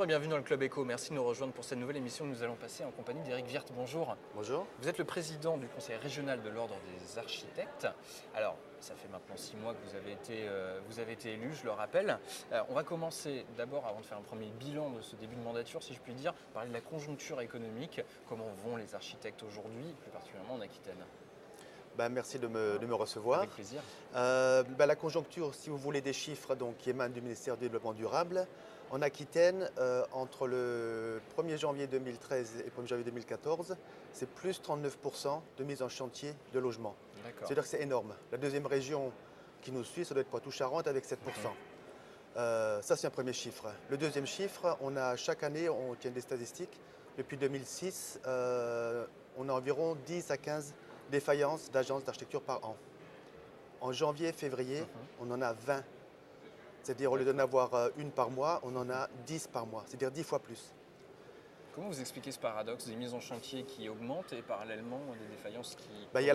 Bonjour et bienvenue dans le Club Éco. Merci de nous rejoindre pour cette nouvelle émission que nous allons passer en compagnie d'Éric Wirth. Bonjour. Bonjour. Vous êtes le président du Conseil régional de l'Ordre des architectes. Alors, ça fait maintenant 6 mois que vous avez été élu, je le rappelle. On va commencer d'abord, avant de faire un premier bilan de ce début de mandature, si je puis dire, parler de la conjoncture économique. Comment vont les architectes aujourd'hui, plus particulièrement en Aquitaine? Merci de me recevoir. Avec plaisir. La conjoncture, si vous voulez des chiffres qui émanent du ministère du Développement durable, en Aquitaine, entre le 1er janvier 2013 et 1er janvier 2014, c'est plus 39% de mise en chantier de logements. C'est-à-dire que c'est énorme. La deuxième région qui nous suit, ça doit être Poitou-Charentes avec 7%. Ça, c'est un premier chiffre. Le deuxième chiffre, chaque année, on tient des statistiques. Depuis 2006, on a environ 10 à 15 défaillances d'agences d'architecture par an. En janvier, février, on en a 20. C'est-à-dire, au lieu d'en avoir une par mois, on en a 10 par mois, c'est-à-dire 10 fois plus. Comment vous expliquez ce paradoxe des mises en chantier qui augmentent et parallèlement des défaillances qui il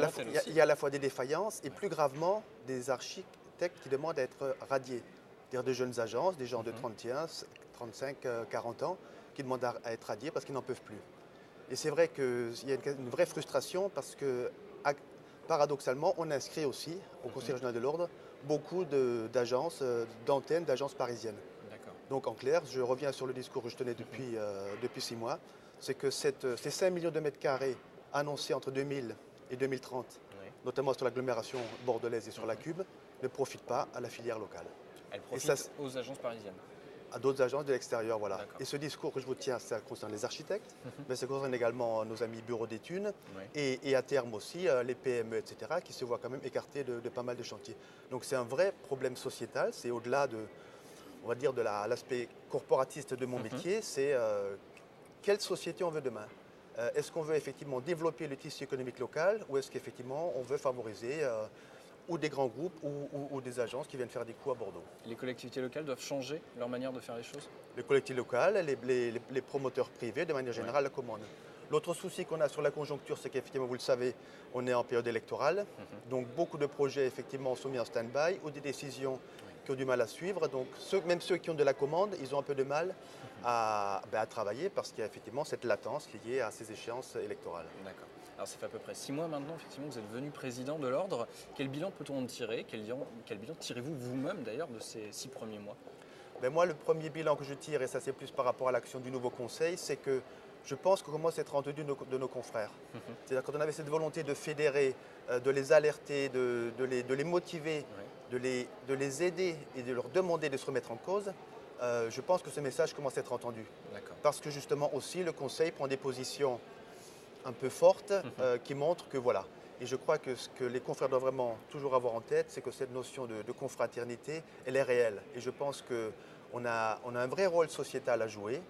y a à la fois des défaillances et plus gravement des architectes qui demandent à être radiés. C'est-à-dire de jeunes agences, des gens de 31, 35, 40 ans qui demandent à être radiés parce qu'ils n'en peuvent plus. Et c'est vrai qu'il y a une vraie frustration parce que, paradoxalement, on inscrit aussi au Conseil régional de l'Ordre beaucoup d'agences, d'antennes, d'agences parisiennes. Donc en clair, je reviens sur le discours que je tenais depuis 6 mois, c'est que ces 5 millions de mètres carrés annoncés entre 2000 et 2030, notamment sur l'agglomération bordelaise et sur la Cube, ne profitent pas à la filière locale. Elles profitent aux agences parisiennes. À d'autres agences de l'extérieur, voilà. Et ce discours que je vous tiens, ça concerne les architectes, mais ça concerne également nos amis bureaux d'études et à terme aussi les PME, etc., qui se voient quand même écartés de pas mal de chantiers. Donc c'est un vrai problème sociétal, c'est au-delà on va dire, de l'aspect corporatiste de mon métier, c'est quelle société on veut demain. Est-ce qu'on veut effectivement développer le tissu économique local ou est-ce qu'effectivement on veut favoriser ou des grands groupes ou des agences qui viennent faire des coups à Bordeaux. Les collectivités locales doivent changer leur manière de faire les choses? Les collectivités locales, les promoteurs privés, de manière générale, la commandent. L'autre souci qu'on a sur la conjoncture, c'est qu'effectivement, vous le savez, on est en période électorale. Donc beaucoup de projets, effectivement, sont mis en stand-by ou des décisions qui ont du mal à suivre. Donc même ceux qui ont de la commande, ils ont un peu de mal à travailler parce qu'il y a effectivement cette latence liée à ces échéances électorales. D'accord. Alors ça fait à peu près 6 mois maintenant, effectivement, que vous êtes devenu président de l'Ordre. Quel bilan peut-on en tirer? Quel bilan tirez-vous vous-même d'ailleurs de ces 6 premiers mois? Moi, le premier bilan que je tire, et ça c'est plus par rapport à l'action du nouveau conseil, c'est que je pense qu'on commence à être entendu de nos confrères. C'est-à-dire quand on avait cette volonté de fédérer, de les alerter, de les motiver, de les aider et de leur demander de se remettre en cause, je pense que ce message commence à être entendu. Parce que justement aussi le conseil prend des positions un peu fortes qui montrent que voilà. Et je crois que ce que les confrères doivent vraiment toujours avoir en tête, c'est que cette notion de confraternité, elle est réelle. Et je pense qu'on a un vrai rôle sociétal à jouer.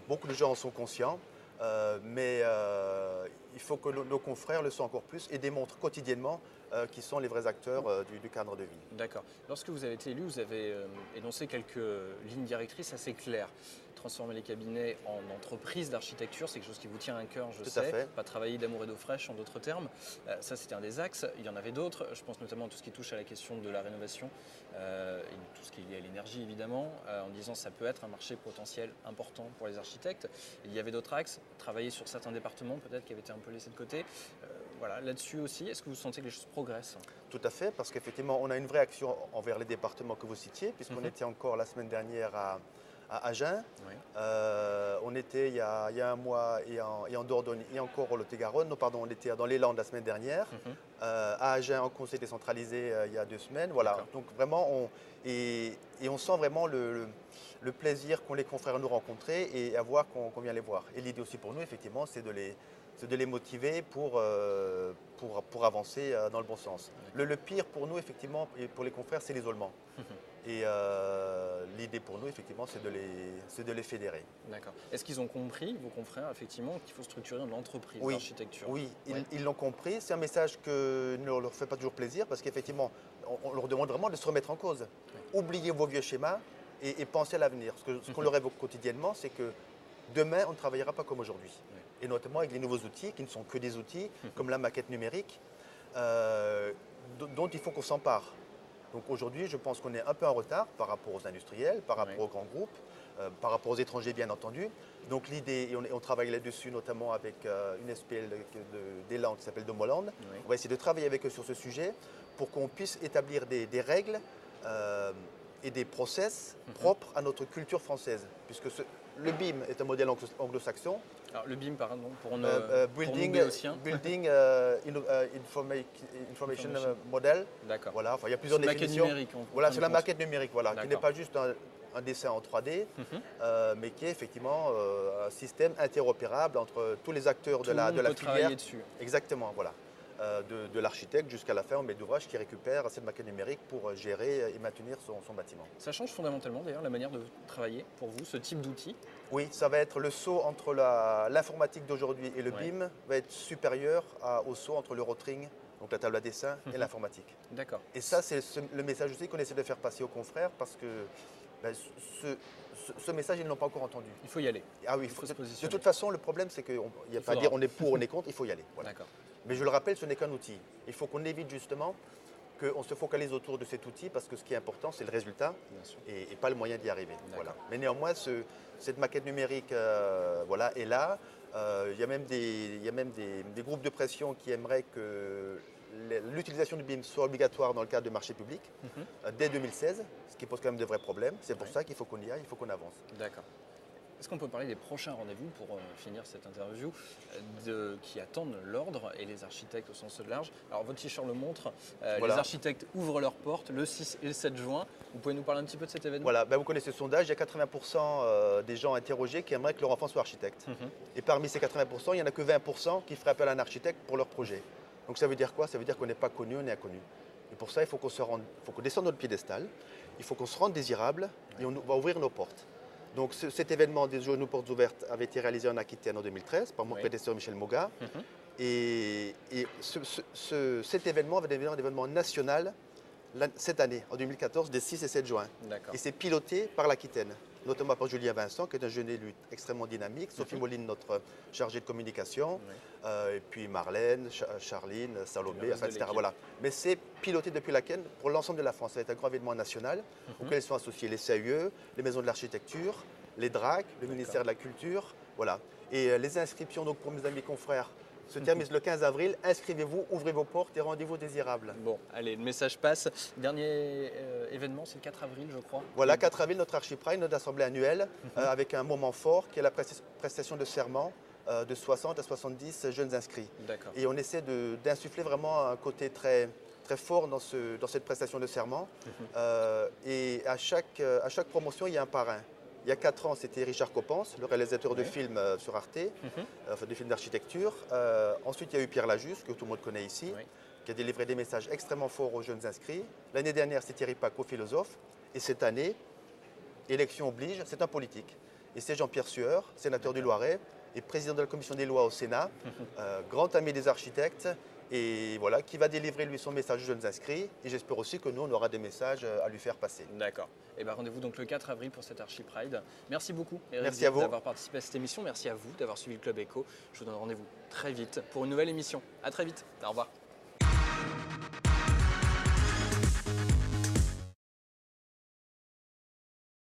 Beaucoup de gens en sont conscients, mais il faut que nos confrères le soient encore plus et démontrent quotidiennement qui sont les vrais acteurs du cadre de vie. D'accord. Lorsque vous avez été élu, vous avez énoncé quelques lignes directrices assez claires. Transformer les cabinets en entreprises d'architecture, c'est quelque chose qui vous tient à cœur, je sais. Pas travailler d'amour et d'eau fraîche, en d'autres termes. Ça, c'était un des axes. Il y en avait d'autres. Je pense notamment à tout ce qui touche à la question de la rénovation et tout ce qui est lié à l'énergie, évidemment, en disant que ça peut être un marché potentiel important pour les architectes. Il y avait d'autres axes. Travailler sur certains départements, peut-être, qui avaient été un peu laissés de côté. Voilà, là-dessus aussi, est-ce que vous sentez que les choses progressent? Tout à fait, parce qu'effectivement, on a une vraie action envers les départements que vous citiez, puisqu'on était encore la semaine dernière à Agen. On était il y a un mois et en Dordogne et encore au Lot-et-Garonne. On était dans les Landes la semaine dernière. À Agen, en conseil décentralisé il y a 2 semaines. Voilà. Donc vraiment, on sent vraiment le plaisir qu'ont les confrères nous rencontrer et à voir qu'on vient les voir. Et l'idée aussi pour nous, effectivement, c'est de les motiver pour avancer dans le bon sens. Le pire pour nous, effectivement, et pour les confrères, c'est l'isolement. Et l'idée pour nous, effectivement, c'est de les fédérer. D'accord. Est-ce qu'ils ont compris, vos confrères, effectivement, qu'il faut structurer une entreprise d'architecture? Oui, ils l'ont compris. C'est un message que ne leur fait pas toujours plaisir parce qu'effectivement, on leur demande vraiment de se remettre en cause. Oubliez vos vieux schémas et pensez à l'avenir. Ce qu'on leur évoque quotidiennement, c'est que demain, on ne travaillera pas comme aujourd'hui. Et notamment avec les nouveaux outils, qui ne sont que des outils, comme la maquette numérique, dont il faut qu'on s'empare. Donc aujourd'hui, je pense qu'on est un peu en retard par rapport aux industriels, par rapport aux grands groupes. par rapport aux étrangers bien entendu. Donc l'idée, et on travaille là-dessus notamment avec une SPL des Landes qui s'appelle de Molland. Oui. On va essayer de travailler avec eux sur ce sujet pour qu'on puisse établir des règles et des process propres à notre culture française. Puisque le BIM est un modèle anglo-saxon. Alors le BIM, pardon, Building Information Model. D'accord. Voilà, il y a plusieurs définitions. Numérique, voilà, c'est la maquette numérique, voilà, qui n'est pas juste un dessin en 3D, mais qui est effectivement un système interopérable entre tous les acteurs de la filière. Dessus. Exactement, voilà. De l'architecte jusqu'à la fin, maître d'ouvrage qui récupère cette maquette numérique pour gérer et maintenir son bâtiment. Ça change fondamentalement d'ailleurs la manière de travailler pour vous, ce type d'outil? Oui, ça va être le saut entre l'informatique d'aujourd'hui et le BIM va être supérieur au saut entre le rotring, donc la table à dessin, et l'informatique. D'accord. Et ça, c'est le message aussi qu'on essaie de faire passer aux confrères parce que ce message, ils ne l'ont pas encore entendu. Il faut y aller. Ah oui, il faut se positionner. De toute façon, le problème, c'est qu'il n'y a pas à dire on est pour, on est contre, il faut y aller. Voilà. D'accord. Mais je le rappelle, ce n'est qu'un outil. Il faut qu'on évite justement qu'on se focalise autour de cet outil parce que ce qui est important, c'est le résultat et pas le moyen d'y arriver. Voilà. Mais néanmoins, cette maquette numérique voilà, est là. Il y a même des groupes de pression qui aimeraient que l'utilisation du BIM soit obligatoire dans le cadre de marché public dès 2016, ce qui pose quand même de vrais problèmes. C'est pour ça qu'il faut qu'on y aille, il faut qu'on avance. D'accord. Est-ce qu'on peut parler des prochains rendez-vous pour finir cette interview qui attendent l'ordre et les architectes au sens large? Alors votre t-shirt le montre, voilà. Les architectes ouvrent leurs portes le 6 et le 7 juin. Vous pouvez nous parler un petit peu de cet événement? Voilà, vous connaissez le sondage, il y a 80% des gens interrogés qui aimeraient que leur enfant soit architecte. Et parmi ces 80%, il n'y en a que 20% qui feraient appel à un architecte pour leur projet. Donc ça veut dire quoi? Ça veut dire qu'on n'est pas connu, on est inconnu. Et pour ça, il faut qu'on descende notre piédestal, il faut qu'on se rende désirable et on va ouvrir nos portes. Donc cet événement des Journées portes ouvertes avait été réalisé en Aquitaine en 2013 par mon prédécesseur Michel Moga. Et cet événement va devenir un événement national cette année, en 2014, des 6 et 7 juin. Et c'est piloté par l'Aquitaine, notamment par Julien Vincent, qui est un jeune élu extrêmement dynamique, Sophie Moline, notre chargée de communication, et puis Marlène, Charline, Salomé, etc. Voilà. Mais c'est piloté depuis l'Aquitaine pour l'ensemble de la France. Ça va être un grand événement national auquel sont associés les CAUE, les maisons de l'architecture, les DRAC, le ministère de la Culture. Voilà. Et les inscriptions donc, pour mes amis confrères se termine le 15 avril. Inscrivez-vous, ouvrez vos portes et rendez-vous désirable. Bon, allez, le message passe. Dernier événement, c'est le 4 avril, je crois. Voilà, 4 avril, notre Archipride, notre assemblée annuelle, avec un moment fort qui est la prestation de serment de 60 à 70 jeunes inscrits. Et on essaie d'insuffler vraiment un côté très fort dans cette prestation de serment. Et à chaque promotion, il y a un parrain. Il y a 4 ans, c'était Richard Coppens, le réalisateur de films sur Arte, de films d'architecture. Ensuite, il y a eu Pierre Lajusse, que tout le monde connaît ici, qui a délivré des messages extrêmement forts aux jeunes inscrits. L'année dernière, c'est Thierry Paco, philosophe. Et cette année, élection oblige, c'est un politique. Et c'est Jean-Pierre Sueur, sénateur du Loiret et président de la commission des lois au Sénat, grand ami des architectes. Et voilà, qui va délivrer lui son message aux jeunes inscrits. Et j'espère aussi que nous, on aura des messages à lui faire passer. D'accord. Et bien rendez-vous donc le 4 avril pour cette Archipride. Merci beaucoup, Merci à vous d'avoir participé à cette émission. Merci à vous d'avoir suivi le Club Éco. Je vous donne rendez-vous très vite pour une nouvelle émission. À très vite. Au revoir.